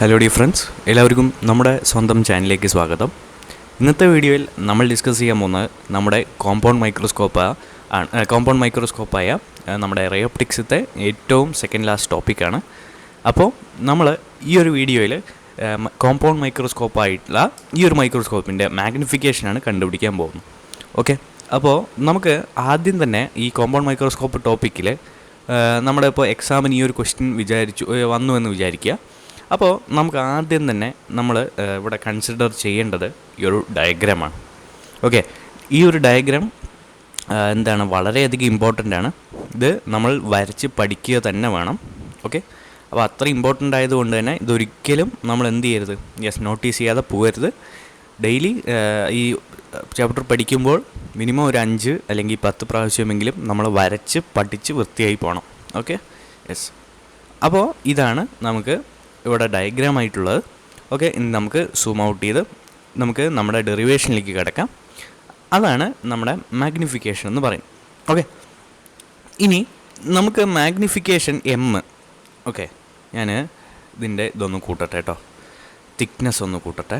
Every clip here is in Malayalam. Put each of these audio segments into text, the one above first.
ഹലോ ഡിയർ ഫ്രണ്ട്സ്, എല്ലാവർക്കും നമ്മുടെ സ്വന്തം ചാനലിലേക്ക് സ്വാഗതം. ഇന്നത്തെ വീഡിയോയിൽ നമ്മൾ ഡിസ്കസ് ചെയ്യാൻ പോകുന്നത് നമ്മുടെ കോമ്പൗണ്ട് മൈക്രോസ്കോപ്പായ നമ്മുടെ റേ ഒപ്റ്റിക്സത്തെ ഏറ്റവും സെക്കൻഡ് ലാസ്റ്റ് ടോപ്പിക്കാണ്. അപ്പോൾ നമ്മൾ ഈ ഒരു വീഡിയോയിൽ കോമ്പൗണ്ട് മൈക്രോസ്കോപ്പായിട്ടുള്ള ഈ ഒരു മൈക്രോസ്കോപ്പിൻ്റെ മാഗ്നിഫിക്കേഷനാണ് കണ്ടുപിടിക്കാൻ പോകുന്നത്. ഓക്കെ, അപ്പോൾ നമുക്ക് ആദ്യം തന്നെ ഈ കോമ്പൗണ്ട് മൈക്രോസ്കോപ്പ് ടോപ്പിക്കിൽ നമ്മളിപ്പോൾ എക്സാമിന് ഈ ഒരു ക്വസ്റ്റ്യൻ വന്നു എന്ന് വിചാരിക്കുക. അപ്പോൾ നമുക്ക് ആദ്യം തന്നെ നമ്മൾ ഇവിടെ കൺസിഡർ ചെയ്യേണ്ടത് ഈ ഒരു ഡയഗ്രാമാണ്. ഓക്കെ, ഈ ഒരു ഡയഗ്രാം വളരെയധികം ഇമ്പോർട്ടൻ്റ് ആണ്. ഇത് നമ്മൾ വരച്ച് പഠിക്കുക തന്നെ വേണം. ഓക്കെ, അപ്പോൾ അത്ര ഇമ്പോർട്ടൻ്റ് ആയതുകൊണ്ട് തന്നെ ഇതൊരിക്കലും നമ്മൾ എന്ത് ചെയ്യരുത്, നോട്ടീസ് ചെയ്യാതെ പോകരുത്. ഡെയിലി ഈ ചാപ്റ്റർ പഠിക്കുമ്പോൾ മിനിമം ഒരു 5 അല്ലെങ്കിൽ 10 പ്രാവശ്യമെങ്കിലും നമ്മൾ വരച്ച് പഠിച്ച് വൃത്തിയായി പോകണം. ഓക്കെ, അപ്പോൾ ഇതാണ് നമുക്ക് ഇവിടെ ഡയഗ്രാം ആയിട്ടുള്ളത്. ഓക്കെ, ഇനി നമുക്ക് സൂം ഔട്ട് ചെയ്ത് നമുക്ക് നമ്മുടെ ഡെറിവേഷനിലേക്ക് കിടക്കാം. അതാണ് നമ്മുടെ മാഗ്നിഫിക്കേഷൻ എന്ന് പറയും. ഓക്കെ, ഇനി നമുക്ക് മാഗ്നിഫിക്കേഷൻ ഓക്കെ, ഞാൻ ഇതിൻ്റെ ഇതൊന്ന് കൂട്ടട്ടെ കേട്ടോ, തിക്നെസ് ഒന്ന് കൂട്ടട്ടെ.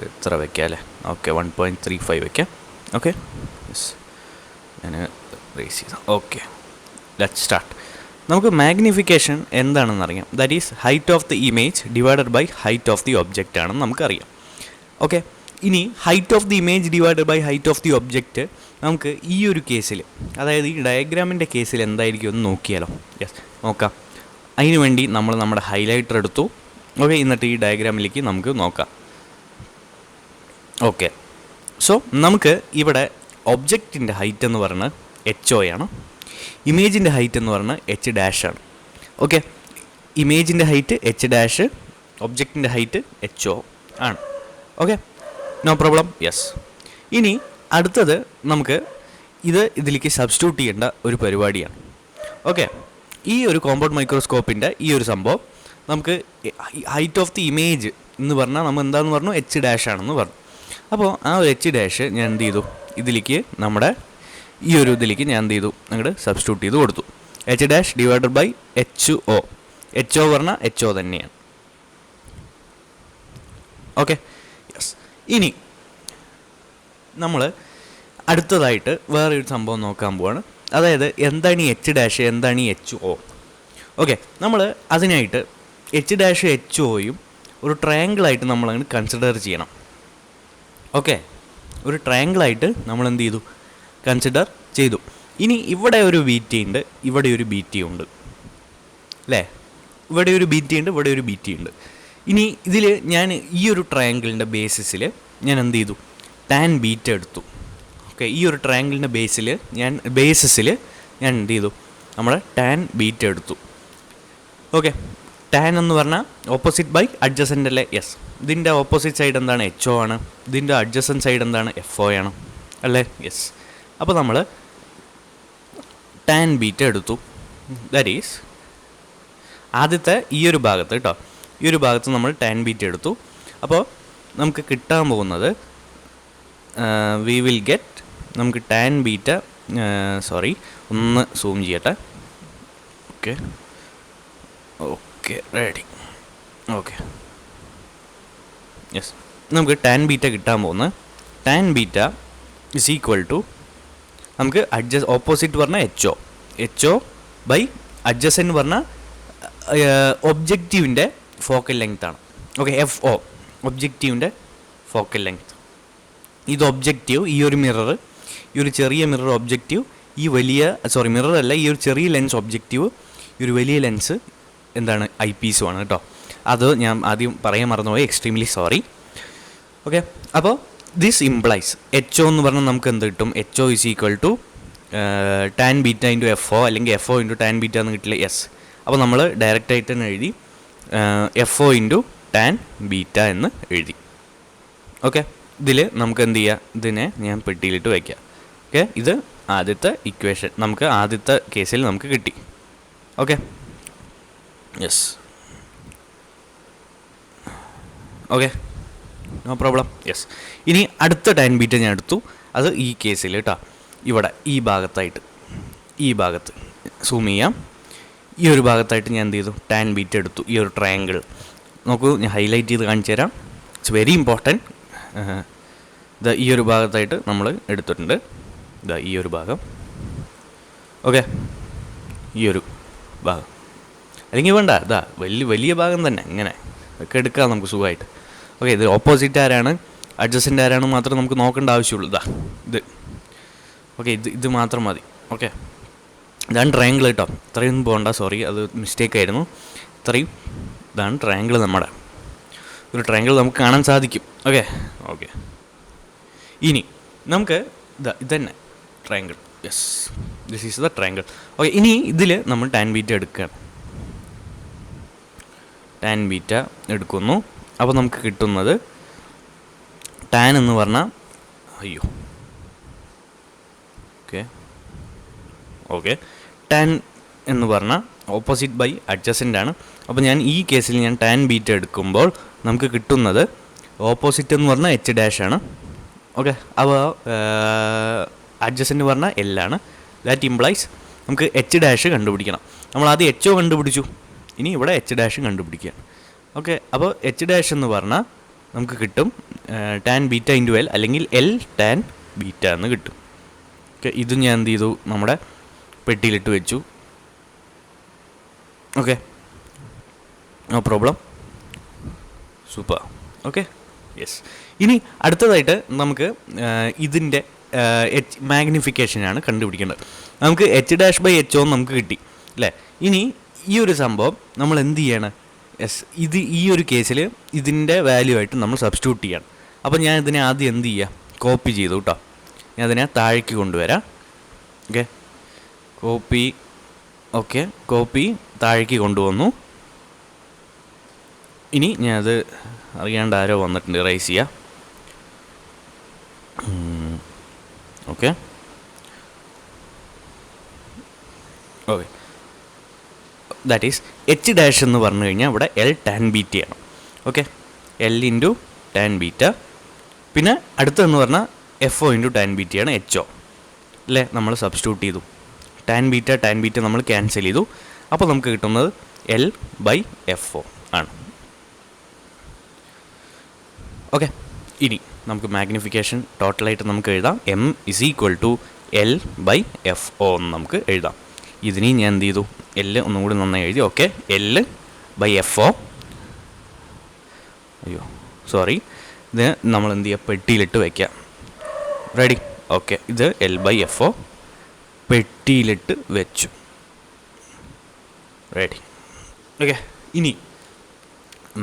എത്ര വയ്ക്കാം അല്ലേ? ഓക്കെ, 1.35 വയ്ക്കാം. ഓക്കെ, ഞാൻ റേസ് ചെയ്താൽ ഓക്കെ, ലെറ്റ്സ് സ്റ്റാർട്ട്. നമുക്ക് മാഗ്നിഫിക്കേഷൻ എന്താണെന്നറിയാം. That is height of the image divided by height of the object ആണെന്ന് നമുക്കറിയാം. ഓക്കെ, ഇനി height of the image divided by height of the object നമുക്ക് ഈ ഒരു കേസിൽ, അതായത് ഈ ഡയഗ്രാമിൻ്റെ കേസിൽ എന്തായിരിക്കും എന്ന് നോക്കിയാലോ? നോക്കാം. അതിനു വേണ്ടി നമ്മൾ നമ്മുടെ ഹൈലൈറ്റർ എടുത്തു. ഓക്കെ, എന്നിട്ട് ഈ ഡയഗ്രാമിലേക്ക് നമുക്ക് നോക്കാം. ഓക്കെ, സോ നമുക്ക് ഇവിടെ ഒബ്ജക്റ്റിൻ്റെ ഹൈറ്റ് എന്ന് പറയുന്നത് HO ആണ്. ഇമേജിൻ്റെ ഹൈറ്റ് എന്ന് പറഞ്ഞാൽ H' ആണ്. ഓക്കെ, ഇമേജിൻ്റെ ഹൈറ്റ് H', ഒബ്ജക്റ്റിൻ്റെ ഹൈറ്റ് HO ആണ്. Okay, no problem. ഇനി അടുത്തത് നമുക്ക് ഇതിലേക്ക് സബ്സ്റ്റിറ്റ്യൂട്ട് ചെയ്യേണ്ട ഒരു പരിപാടിയാണ്. ഓക്കെ, ഈ ഒരു കോമ്പൗണ്ട് മൈക്രോസ്കോപ്പിൻ്റെ ഈ ഒരു സംഭവം നമുക്ക് ഹൈറ്റ് ഓഫ് ദി ഇമേജ് എന്ന് പറഞ്ഞാൽ നമ്മൾ എന്താണെന്ന് പറഞ്ഞു, H' ആണെന്ന് പറഞ്ഞു. അപ്പോൾ ആ ഒരു H' ഞാൻ എന്ത് ചെയ്തു, ഇതിലേക്ക് നമ്മുടെ ഈ ഒരു ഇതിലേക്ക് ഞാൻ എന്ത് ചെയ്തു, അങ്ങോട്ട് സബ്സ്റ്റിറ്റ്യൂട്ട് ചെയ്ത് കൊടുത്തു. H' ഡിവൈഡഡ് ബൈ HO പറഞ്ഞാൽ HO തന്നെയാണ്. ഓക്കെ, ഇനി നമ്മൾ അടുത്തതായിട്ട് വേറൊരു സംഭവം നോക്കാൻ പോവാണ്. അതായത് എന്താണ് ഈ H', എന്താണ് ഈ HO. ഓക്കെ, നമ്മൾ അതിനായിട്ട് H' HOയും ഒരു ട്രയാങ്കിളായിട്ട് നമ്മളങ്ങനെ കൺസിഡർ ചെയ്യണം. ഓക്കെ, ഒരു ട്രയാങ്കിളായിട്ട് നമ്മൾ എന്ത് ചെയ്തു, കൺസിഡർ ചെയ്തു. ഇനി ഇവിടെ ഒരു BT ഉണ്ട്, ഇവിടെ ഒരു BT ഉണ്ട് അല്ലേ? ഇവിടെ ഒരു BT ഉണ്ട്, ഇവിടെ ഒരു BT ഉണ്ട്. ഇനി ഇതിൽ ഞാൻ ഈ ഒരു ട്രയാങ്കിളിൻ്റെ ബേസിസിൽ ഞാൻ എന്ത് ചെയ്തു, ടാൻ ബീറ്റ എടുത്തു. ഓക്കെ, ഈ ഒരു ട്രയാങ്കിളിൻ്റെ ബേസിസിൽ ഞാൻ എന്ത് ചെയ്തു, നമ്മുടെ ടാൻ ബീറ്റ എടുത്തു. ഓക്കെ, ടാൻ എന്ന് പറഞ്ഞാൽ ഓപ്പോസിറ്റ് ബൈ അഡ്ജസൻ്റ് അല്ലേ? ഇതിൻ്റെ ഓപ്പോസിറ്റ് സൈഡ് എന്താണ്, HO ആണ്. ഇതിൻ്റെ അഡ്ജസൻ്റ് സൈഡ് എന്താണ്, FO ആണ് അല്ലേ? അപ്പോൾ നമ്മൾ ടാൻ ബീറ്റ എടുത്തു. ദാറ്റ് ഈസ് ആദ്യത്തെ ഈ ഒരു ഭാഗത്ത് കേട്ടോ, ഈ ഒരു ഭാഗത്ത് നമ്മൾ ടാൻ ബീറ്റ എടുത്തു. അപ്പോൾ നമുക്ക് കിട്ടാൻ പോകുന്നത് വി വിൽ ഗെറ്റ്, നമുക്ക് ടാൻ ബീറ്റ, ഒന്ന് സൂം ചെയ്യട്ടെ. Okay ready. ഓക്കെ, നമുക്ക് ടാൻ ബീറ്റ കിട്ടാൻ പോകുന്നത്, tan beta is equal to, നമുക്ക് ഓപ്പോസിറ്റ് പറഞ്ഞാൽ HO ബൈ അഡ്ജസൻറ്റ് പറഞ്ഞാൽ ഒബ്ജക്റ്റീവിൻ്റെ ഫോക്കൽ ലെങ്ത് ആണ്. ഓക്കെ, FO ഒബ്ജക്റ്റീവിൻ്റെ ഫോക്കൽ ലെങ്ത്. ഇത് ഒബ്ജക്റ്റീവ്, ഈ ഒരു മിറർ, ഈ ഒരു ചെറിയ മിറർ ഒബ്ജക്റ്റീവ്, ഈ വലിയ മിറർ അല്ല, ഈ ഒരു ചെറിയ ലെൻസ് ഒബ്ജക്റ്റീവ്, ഈ ഒരു വലിയ ലെൻസ് എന്താണ്, ഐപീസുമാണ് കേട്ടോ. അത് ഞാൻ ആദ്യം പറയാൻ മറന്നുപോയി, എക്സ്ട്രീംലി സോറി. ഓക്കെ, അപ്പോൾ ദിസ് ഇംപ്ലൈസ് HO എന്ന് പറഞ്ഞാൽ നമുക്ക് എന്ത് കിട്ടും, HO is equal to tan beta into FO, അല്ലെങ്കിൽ FO ഇൻറ്റു ടാൻ ബീറ്റ എന്ന് കിട്ടില്ല. അപ്പോൾ നമ്മൾ ഡയറക്റ്റായിട്ട് തന്നെ എഴുതി FO ഇൻറ്റു ടാൻ ബീറ്റ എന്ന് എഴുതി. ഓക്കെ, ഇതിൽ നമുക്ക് എന്ത് ചെയ്യുക, ഇതിനെ ഞാൻ പെട്ടിയിലിട്ട് വയ്ക്കുക. ഓക്കെ, ഇത് ആദ്യത്തെ ഇക്വേഷൻ നമുക്ക് ആദ്യത്തെ കേസിൽ നമുക്ക് കിട്ടി. Okay, okay, no problem. ഇനി അടുത്ത ടാൻ ബീറ്റ ഞാൻ എടുത്തു. അത് ഈ കേസിൽ കേട്ടോ, ഇവിടെ ഈ ഭാഗത്തായിട്ട്, ഈ ഭാഗത്ത് സൂം ചെയ്യാം. ഈ ഒരു ഭാഗത്തായിട്ട് ഞാൻ എന്ത് ചെയ്തു, ടാൻ ബീറ്റ എടുത്തു. ഈ ഒരു ട്രയാങ്കിൾ നോക്കൂ, ഞാൻ ഹൈലൈറ്റ് ചെയ്ത് കാണിച്ചു തരാം. It's very important. ഈ ഒരു ഭാഗത്തായിട്ട് നമ്മൾ എടുത്തിട്ടുണ്ട്. ഈ ഒരു ഭാഗം, ഓക്കെ, ഈ ഒരു ഭാഗം, അല്ലെങ്കിൽ വേണ്ട വലിയ ഭാഗം തന്നെ ഇങ്ങനെ ഒക്കെ എടുക്കാം നമുക്ക് സുഖമായിട്ട്. ഓക്കെ, ഇത് ഓപ്പോസിറ്റ് ആരാണ്, അഡ്ജസ്റ്റൻ്റ് ആരാണ് മാത്രം നമുക്ക് നോക്കേണ്ട ആവശ്യമുള്ളൂ. ഇത് ഓക്കെ, ഇത് മാത്രം മതി. ഓക്കെ, ഇതാണ് ട്രയാങ്കിൾ കേട്ടോ. ഇത്രയൊന്നും പോകണ്ട, സോറി, അത് മിസ്റ്റേക്ക് ആയിരുന്നു. ഇതാണ് ട്രയാങ്കിൾ. നമ്മുടെ ഒരു ട്രയാങ്കിൾ നമുക്ക് കാണാൻ സാധിക്കും. ഓക്കെ ഓക്കെ ഇനി നമുക്ക് ഇതന്നെ triangle. Yes, this is the triangle. Okay, ഇനി ഇതിൽ നമ്മൾ ടാൻ ബീറ്റ എടുക്കുകയാണ്. ടാൻ ബീറ്റ എടുക്കുന്നു. അപ്പോൾ നമുക്ക് കിട്ടുന്നത് ടാൻ എന്ന് പറഞ്ഞാൽ ഓക്കെ ടാൻ എന്ന് പറഞ്ഞാൽ ഓപ്പോസിറ്റ് ബൈ അഡ്ജസൻ്റ് ആണ്. അപ്പോൾ ഞാൻ ഈ കേസിൽ ഞാൻ ടാൻ ബീറ്റ എടുക്കുമ്പോൾ നമുക്ക് കിട്ടുന്നത് ഓപ്പോസിറ്റ് എന്ന് പറഞ്ഞാൽ എച്ച് ഡാഷ് ആണ്. ഓക്കെ, അപ്പോൾ അഡ്ജസൻ്റ് പറഞ്ഞാൽ എൽ ആണ്. ദാറ്റ് ഇംപ്ലൈസ് നമുക്ക് എച്ച് ഡാഷ് കണ്ടുപിടിക്കണം. നമ്മൾ ആദ്യം എച്ച് ഒ കണ്ടുപിടിച്ചു, ഇനി ഇവിടെ എച്ച് ഡാഷും കണ്ടുപിടിക്കുക. ഓക്കെ, അപ്പോൾ എച്ച് ഡാഷ് എന്ന് പറഞ്ഞാൽ നമുക്ക് കിട്ടും ടാൻ ബീറ്റ ഇൻറ്റു എൽ, അല്ലെങ്കിൽ എൽ ടാൻ ബീറ്റ എന്ന് കിട്ടും. ഓക്കെ, ഇത് ഞാൻ എന്ത് ചെയ്തു, നമ്മുടെ പെട്ടിയിലിട്ട് വെച്ചു. Okay, no problem, super. Okay, yes. ഇനി അടുത്തതായിട്ട് നമുക്ക് ഇതിൻ്റെ മാഗ്നിഫിക്കേഷനാണ് കണ്ടുപിടിക്കേണ്ടത്. നമുക്ക് H dash by H O നമുക്ക് കിട്ടി അല്ലേ. ഇനി ഈ ഒരു സംഭവം നമ്മൾ എന്ത് ചെയ്യണം, ഈ ഒരു കേസിൽ ഇതിൻ്റെ വാല്യൂ ആയിട്ട് നമ്മൾ സബ്സ്റ്റിറ്റ്യൂട്ട് ചെയ്യണം. അപ്പോൾ ഞാൻ ഇതിനെ ആദ്യം എന്ത് ചെയ്യുക, കോപ്പി ചെയ്തു കേട്ടോ. ഞാൻ അതിനെ താഴേക്ക് കൊണ്ടുവരാം. ഓക്കെ, കോപ്പി താഴേക്ക് കൊണ്ടുവന്നു. ഇനി ഞാനത് അറിയാണ്ട് ആരോ വന്നിട്ടുണ്ട്, റൈസ് ചെയ്യാം. Okay that is H dash എന്ന് പറഞ്ഞു കഴിഞ്ഞാൽ ഇവിടെ എൽ ടാൻ ബീറ്റയാണ്. Okay, L into tan beta. പിന്നെ അടുത്തതെന്ന് പറഞ്ഞാൽ എഫ് ഒ ഇൻറ്റു ടാൻ ബീറ്റയാണ്, എച്ച് ഒ അല്ലേ. നമ്മൾ സബ്സ്റ്റിറ്റ്യൂട്ട് ചെയ്തു, ടാൻ ബീറ്റ നമ്മൾ ക്യാൻസൽ ചെയ്തു. അപ്പോൾ നമുക്ക് കിട്ടുന്നത് എൽ ബൈ എഫ് ഒ ആണ്. ഓക്കെ, ഇനി നമുക്ക് മാഗ്നിഫിക്കേഷൻ ടോട്ടലായിട്ട് നമുക്ക് എഴുതാം. M is equal to L by F O എന്ന് നമുക്ക് എഴുതാം. ഇതിനെയും ഞാൻ എന്ത് ചെയ്തു, എൽ ഒന്നുകൂടി നന്നായി എഴുതി. Okay, L by F O, ഇത് നമ്മൾ എന്ത് ചെയ്യുക, പെട്ടിയിലിട്ട് വയ്ക്കാം. റെഡി. ഓക്കെ, ഇത് എൽ ബൈ എഫ് ഒ പെട്ടിയിലിട്ട് വെച്ചു. റെഡി. ഓക്കെ, ഇനി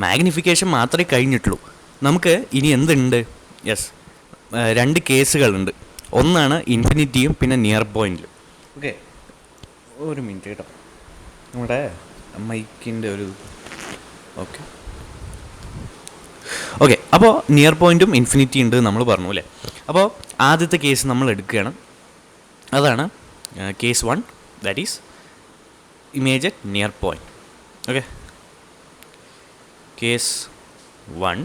മാഗ്നിഫിക്കേഷൻ മാത്രമേ കഴിഞ്ഞിട്ടുള്ളൂ. നമുക്ക് ഇനി എന്തുണ്ട്, യെസ്, രണ്ട് കേസുകളുണ്ട്. ഒന്നാണ് ഇൻഫിനിറ്റിയും പിന്നെ നിയർ പോയിൻറ്റിലും. ഓക്കെ, ഒരു മിനിറ്റ് കേട്ടോ, നമ്മുടെ മൈക്കിൻ്റെ ഒരു ഓക്കെ അപ്പോൾ നിയർ പോയിൻറ്റും ഇൻഫിനിറ്റി ഉണ്ട് നമ്മൾ പറഞ്ഞു അല്ലേ. അപ്പോൾ ആദ്യത്തെ കേസ് നമ്മൾ എടുക്കുകയാണ്, അതാണ് case 1, that is image at near point. Okay, case 1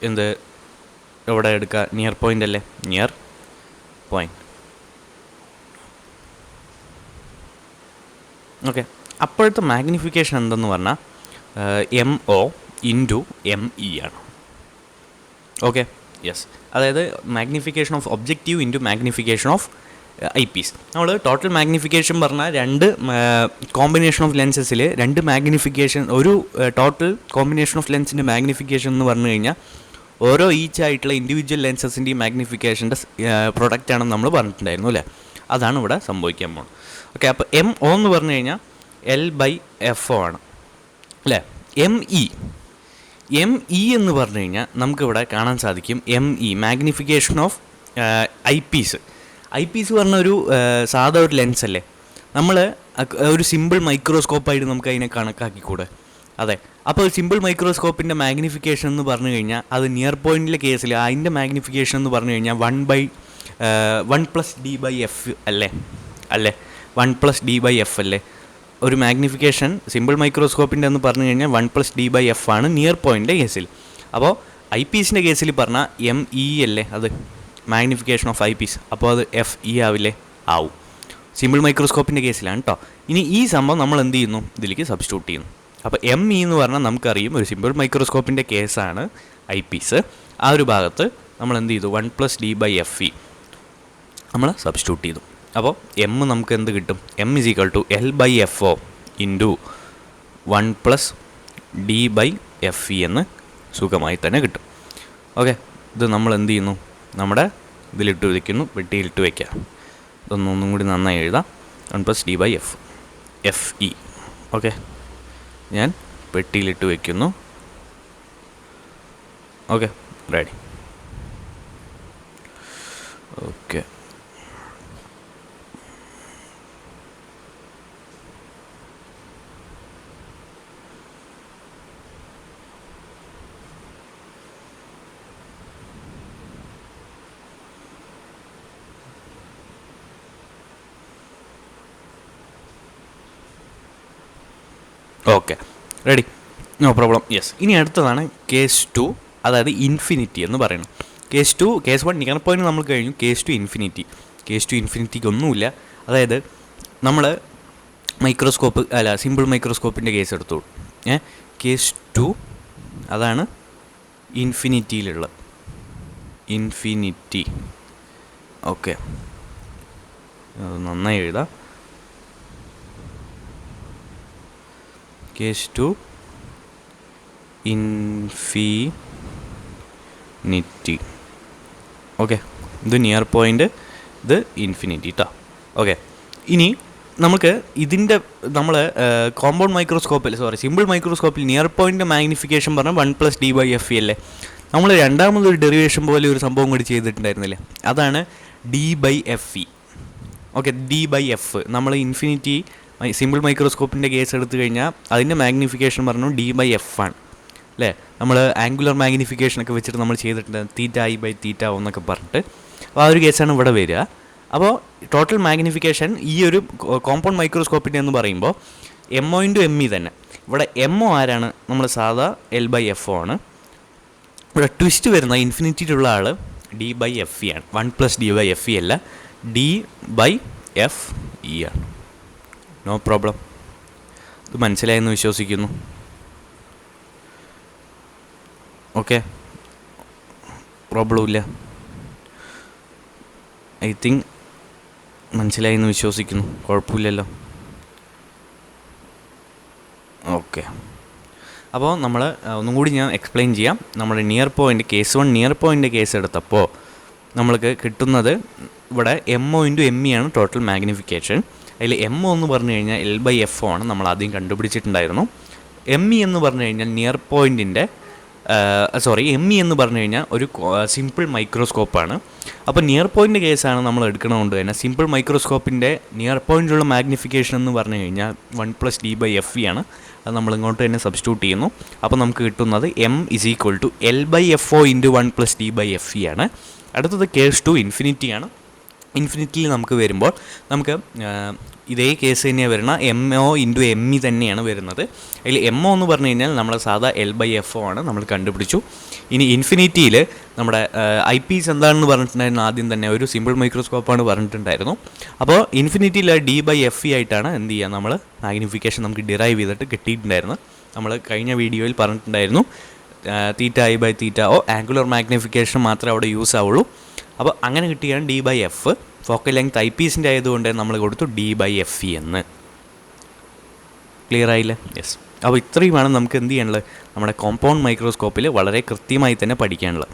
എന്ത് എവിടെ എടുക്കുക, നിയർ പോയിൻ്റ് അല്ലേ, നിയർ പോയിൻ്റ്. ഓക്കെ, അപ്പോഴത്തെ മാഗ്നിഫിക്കേഷൻ എന്തെന്ന് പറഞ്ഞാൽ M O into M E ആണ്. ഓക്കെ, യെസ്, അതായത് magnification of objective into magnification of eyepiece. നമ്മൾ ടോട്ടൽ മാഗ്നിഫിക്കേഷൻ പറഞ്ഞാൽ രണ്ട് കോമ്പിനേഷൻ ഓഫ് ലെൻസസിൽ രണ്ട് മാഗ്നിഫിക്കേഷൻ, ഒരു ടോട്ടൽ കോമ്പിനേഷൻ ഓഫ് ലെൻസിൻ്റെ മാഗ്നിഫിക്കേഷൻ എന്ന് പറഞ്ഞു കഴിഞ്ഞാൽ ഓരോ ഈച്ച് ആയിട്ടുള്ള ഇൻഡിവിജ്വൽ ലെൻസസിൻ്റെയും മാഗ്നിഫിക്കേഷൻ്റെ പ്രൊഡക്റ്റാണെന്ന് നമ്മൾ പറഞ്ഞിട്ടുണ്ടായിരുന്നു അല്ലേ. അതാണ് ഇവിടെ സംഭവിക്കാൻ പോകുന്നത്. ഓക്കെ, അപ്പോൾ എം ഒ എന്ന് പറഞ്ഞു കഴിഞ്ഞാൽ എൽ ബൈ എഫ് ഒ ആണ് അല്ലേ. എം ഇ എന്ന് പറഞ്ഞു കഴിഞ്ഞാൽ നമുക്കിവിടെ കാണാൻ സാധിക്കും M E magnification of eyepiece. Eyepiece പറഞ്ഞ ഒരു സാധാ ഒരു ലെൻസ് അല്ലേ, നമ്മൾ ഒരു സിമ്പിൾ മൈക്രോസ്കോപ്പായിട്ട് നമുക്ക് അതിനെ കണക്കാക്കിക്കൂടെ. അതെ, അപ്പോൾ സിമ്പിൾ മൈക്രോസ്കോപ്പിൻ്റെ മാഗ്നിഫിക്കേഷൻ എന്ന് പറഞ്ഞു കഴിഞ്ഞാൽ അത് നിയർ പോയിൻറ്റിലെ കേസിൽ അതിൻ്റെ മാഗ്നിഫിക്കേഷൻ എന്ന് പറഞ്ഞു കഴിഞ്ഞാൽ 1/d/f അല്ലേ 1/d/f അല്ലേ. ഒരു മാഗ്നിഫിക്കേഷൻ സിമ്പിൾ മൈക്രോസ്കോപ്പിൻ്റെ എന്ന് പറഞ്ഞു കഴിഞ്ഞാൽ 1/d/f ആണ് നിയർ പോയിൻറ്റിൻ്റെ കേസിൽ. അപ്പോൾ ഐ പീസിൻ്റെ കേസിൽ പറഞ്ഞാൽ എം ഇ അല്ലേ, അത് മാഗ്നിഫിക്കേഷൻ ഓഫ് ഐ പീസ്, അപ്പോൾ അത് എഫ് ഇ ആവില്ലേ? ആവും. സിമ്പിൾ മൈക്രോസ്കോപ്പിൻ്റെ കേസിലാണ് കേട്ടോ. ഇനി ഈ സംഭവം നമ്മൾ എന്ത് ചെയ്യുന്നു? ഇതിലേക്ക് സബ്സ്റ്റിറ്റ്യൂട്ട് ചെയ്യുന്നു. അപ്പോൾ എം ഇ എന്ന് പറഞ്ഞാൽ നമുക്കറിയും ഒരു സിമ്പിൾ മൈക്രോസ്കോപ്പിൻ്റെ കേസാണ് ഐ പീസ്. ആ ഒരു ഭാഗത്ത് നമ്മൾ എന്ത് ചെയ്തു? 1+d/FE നമ്മൾ സബ്സ്റ്റിറ്റ്യൂട്ട് ചെയ്തു. അപ്പോൾ എം നമുക്ക് എന്ത് കിട്ടും? എം = L/FO ഇൻറ്റു 1+d/FE എന്ന് സുഖമായി തന്നെ കിട്ടും. ഓക്കെ, ഇത് നമ്മൾ എന്ത് ചെയ്യുന്നു? നമ്മുടെ ഇതിലിട്ട് വയ്ക്കുന്നു, പെട്ടിയിലിട്ട് വയ്ക്കുക. ഇതൊന്നും കൂടി നന്നായി എഴുതാം. 1+d/FE. ഓക്കെ, ഞാൻ പെട്ടിയിലിട്ട് വയ്ക്കുന്നു. Okay, ready. Okay, okay, ready, no problem. Yes, ഇനി അടുത്തതാണ് കേസ് 2, അതായത് ഇൻഫിനിറ്റി എന്ന് പറയുന്നത്. കേസ് 1 നിയർ പോയിന്റ് നമ്മൾ കഴിഞ്ഞു. Case 2 infinity. കേസ് 2 ഇൻഫിനിറ്റിക്ക് ഒന്നുമില്ല. അതായത് നമ്മൾ മൈക്രോസ്കോപ്പ് സിമ്പിൾ മൈക്രോസ്കോപ്പിൻ്റെ കേസ് എടുത്തോളൂ. കേസ് 2 അതാണ് ഇൻഫിനിറ്റിയിലുള്ള ഇൻഫിനിറ്റി. ഓക്കെ, നന്നായി എഴുതാം. Case 2 infinity. ഓക്കെ, ഇത് നിയർ പോയിൻ്റ്, ഇത് ഇൻഫിനിറ്റി കേട്ടോ. ഓക്കെ, ഇനി നമുക്ക് ഇതിൻ്റെ നമ്മൾ കോമ്പൗണ്ട് മൈക്രോസ്കോപ്പിൽ സിമ്പിൾ മൈക്രോസ്കോപ്പിൽ നിയർ പോയിൻ്റ് മാഗ്നിഫിക്കേഷൻ പറഞ്ഞാൽ 1+d/FE അല്ലേ? നമ്മൾ രണ്ടാമതൊരു ഡെറിവേഷൻ പോലെ ഒരു സംഭവം കൂടി ചെയ്തിട്ടുണ്ടായിരുന്നില്ലേ? അതാണ് d/FE. ഓക്കെ, d/F നമ്മൾ ഇൻഫിനിറ്റി സിമ്പിൾ മൈക്രോസ്കോപ്പിൻ്റെ കേസ് എടുത്തു കഴിഞ്ഞാൽ അതിൻ്റെ മാഗ്നിഫിക്കേഷൻ പറഞ്ഞു d/F ആണ് അല്ലേ? നമ്മൾ ആംഗുലർ മാഗ്നിഫിക്കേഷനൊക്കെ വെച്ചിട്ട് നമ്മൾ ചെയ്തിട്ടുണ്ട്, θi/θ എന്നൊക്കെ പറഞ്ഞിട്ട്. അപ്പോൾ ആ ഒരു കേസാണ് ഇവിടെ വരിക. അപ്പോൾ ടോട്ടൽ മാഗ്നിഫിക്കേഷൻ ഈ ഒരു കോമ്പൗണ്ട് മൈക്രോസ്കോപ്പിൻ്റെ എന്ന് പറയുമ്പോൾ MO×ME തന്നെ. ഇവിടെ MO ആരാണ്? നമ്മൾ സാധാ L/FO ആണ്. ഇവിടെ ട്വിസ്റ്റ് വരുന്ന ഇൻഫിനിറ്റിയിലുള്ള ആൾ d/FE ആണ്. 1+d/FE അല്ല, d/FE ആണ്. No problem. ഇത് മനസ്സിലായെന്ന് വിശ്വസിക്കുന്നു. ഓക്കെ, പ്രോബ്ലം ഇല്ല. ഐ തിങ്ക് മനസ്സിലായെന്ന് വിശ്വസിക്കുന്നു. കുഴപ്പമില്ലല്ലോ. ഓക്കെ, അപ്പോൾ നമ്മൾ ഒന്നും കൂടി ഞാൻ എക്സ്പ്ലെയിൻ ചെയ്യാം. നമ്മുടെ near point case 1 near point case എടുത്തപ്പോൾ നമ്മൾക്ക് കിട്ടുന്നത് ഇവിടെ MO×ME ആണ് ടോട്ടൽ മാഗ്നിഫിക്കേഷൻ. അതിൽ MO എന്ന് പറഞ്ഞു കഴിഞ്ഞാൽ L/FO ആണ്, നമ്മൾ ആദ്യം കണ്ടുപിടിച്ചിട്ടുണ്ടായിരുന്നു. ME എന്ന് പറഞ്ഞു കഴിഞ്ഞാൽ നിയർ പോയിൻറ്റിൻ്റെ ME എന്ന് പറഞ്ഞു കഴിഞ്ഞാൽ ഒരു സിമ്പിൾ മൈക്രോസ്കോപ്പാണ്. അപ്പോൾ നിയർ പോയിൻ്റ് കേസാണ് നമ്മൾ എടുക്കണതുകൊണ്ട് തന്നെ സിമ്പിൾ മൈക്രോസ്കോപ്പിൻ്റെ നിയർ പോയിൻറ്റിലുള്ള മാഗ്നിഫിക്കേഷൻ എന്ന് പറഞ്ഞു കഴിഞ്ഞാൽ 1+d/FE ആണ്. അത് നമ്മൾ ഇങ്ങോട്ട് തന്നെ സബ്സ്റ്റിറ്റ്യൂട്ട് ചെയ്യുന്നു. അപ്പോൾ നമുക്ക് കിട്ടുന്നത് M = L/FO × 1+d/FE ആണ്. അടുത്തത് കേസ് 2 ഇൻഫിനിറ്റിയാണ്. ഇൻഫിനിറ്റിയിൽ നമുക്ക് വരുമ്പോൾ നമുക്ക് ഇതേ കേസ് തന്നെയാണ് വരുന്നത്. MO×ME തന്നെയാണ് വരുന്നത്. അതിൽ MO എന്ന് പറഞ്ഞു കഴിഞ്ഞാൽ നമ്മുടെ സാധാ L/FO ആണ്, നമ്മൾ കണ്ടുപിടിച്ചു. ഇനി ഇൻഫിനിറ്റിയിൽ നമ്മുടെ ഐ പീസ് എന്താണെന്ന് പറഞ്ഞിട്ടുണ്ടായിരുന്നു. ആദ്യം തന്നെ ഒരു സിമ്പിൾ മൈക്രോസ്കോപ്പാണ് പറഞ്ഞിട്ടുണ്ടായിരുന്നു. അപ്പോൾ ഇൻഫിനിറ്റിയിൽ d/FE ആയിട്ടാണ് എന്ത് ചെയ്യുക, നമ്മൾ മാഗ്നിഫിക്കേഷൻ നമുക്ക് ഡിറൈവ് ചെയ്തിട്ട് കിട്ടിയിട്ടുണ്ടായിരുന്നു. നമ്മൾ കഴിഞ്ഞ വീഡിയോയിൽ പറഞ്ഞിട്ടുണ്ടായിരുന്നു θi/θ ആംഗുലർ മാഗ്നിഫിക്കേഷൻ മാത്രമേ അവിടെ യൂസ് ആവുള്ളൂ. അപ്പോൾ അങ്ങനെ കിട്ടിയാണ് d/F. ഫോക്കൽ ലെങ്ത് ഐ പീസിൻ്റെ ആയതുകൊണ്ട് നമ്മൾ കൊടുത്തു d/FE എന്ന്. ക്ലിയർ ആയില്ലേ? യെസ്. അപ്പോൾ ഇത്രയുമാണ് നമുക്ക് എന്ത് ചെയ്യാനുള്ളത്, നമ്മുടെ കോമ്പൗണ്ട് മൈക്രോസ്കോപ്പിൽ വളരെ കൃത്യമായി തന്നെ പഠിക്കാനുള്ളത്.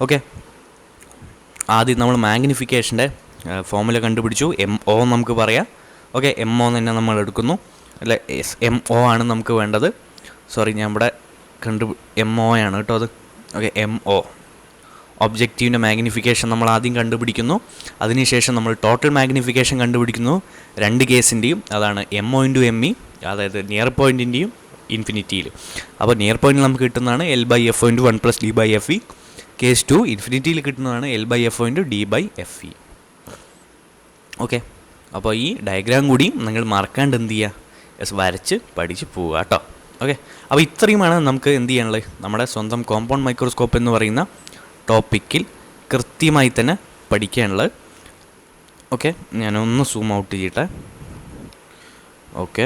ഓക്കെ, ആദ്യം നമ്മൾ മാഗ്നിഫിക്കേഷൻ്റെ ഫോമുല കണ്ടുപിടിച്ചു. MO നമുക്ക് പറയാം. ഓക്കെ, MO തന്നെ നമ്മൾ എടുക്കുന്നു അല്ലേ? യെസ്, MO ആണ് നമുക്ക് വേണ്ടത്. സോറി, ഞാൻ ഇവിടെ MO ആണ് കേട്ടോ അത്. ഓക്കെ, MO ഒബ്ജക്റ്റീവിൻ്റെ മാഗ്നിഫിക്കേഷൻ നമ്മൾ ആദ്യം കണ്ടുപിടിക്കുന്നു. അതിനുശേഷം നമ്മൾ ടോട്ടൽ മാഗ്നിഫിക്കേഷൻ കണ്ടുപിടിക്കുന്നു രണ്ട് കേസിൻ്റെയും. അതാണ് MO×ME, അതായത് നിയർ പോയിൻറ്റിൻ്റെയും ഇൻഫിനിറ്റിയിൽ. അപ്പോൾ നിയർ പോയിൻറ്റിൽ നമുക്ക് കിട്ടുന്നതാണ് L/FO × 1+d/FE. കേസ് 2 ഇൻഫിനിറ്റിയിൽ കിട്ടുന്നതാണ് L/FO × d/FE. ഓക്കെ, അപ്പോൾ ഈ ഡയഗ്രാം കൂടി നിങ്ങൾ മറക്കാണ്ട് എന്ത് ചെയ്യുക, യെസ്, വരച്ച് പഠിച്ച് പോവുക കേട്ടോ. ഓക്കെ, അപ്പോൾ ഇത്രയുമാണ് നമുക്ക് എന്ത് ചെയ്യാനുള്ളത്, നമ്മുടെ സ്വന്തം കോമ്പൗണ്ട് മൈക്രോസ്കോപ്പ് എന്ന് പറയുന്ന ടോപ്പിക്കിൽ കൃത്യമായി തന്നെ പഠിക്കാനുള്ളത്. ഓക്കെ, ഞാനൊന്ന് സൂം ഔട്ട് ചെയ്യട്ടെ. ഓക്കെ,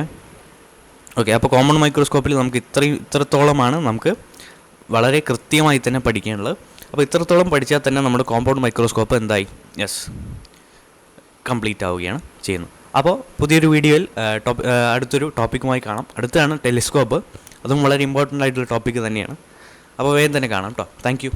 അപ്പോൾ കോമ്പൗണ്ട് മൈക്രോസ്കോപ്പിൽ നമുക്ക് ഇത്രത്തോളമാണ് നമുക്ക് വളരെ കൃത്യമായി തന്നെ പഠിക്കാനുള്ളത്. അപ്പോൾ ഇത്രത്തോളം പഠിച്ചാൽ തന്നെ നമ്മുടെ കോമ്പൗണ്ട് മൈക്രോസ്കോപ്പ് എന്തായി? കംപ്ലീറ്റ് ആവുകയാണ് ചെയ്യുന്നത്. അപ്പോൾ പുതിയൊരു വീഡിയോയിൽ അടുത്തൊരു ടോപ്പിക്കുമായി കാണാം. അടുത്താണ് ടെലിസ്കോപ്പ്. അതും വളരെ ഇമ്പോർട്ടൻ്റ് ആയിട്ടുള്ള ടോപ്പിക്ക് തന്നെയാണ്. അപ്പോൾ വേഗം തന്നെ കാണാം കേട്ടോ. Thank you.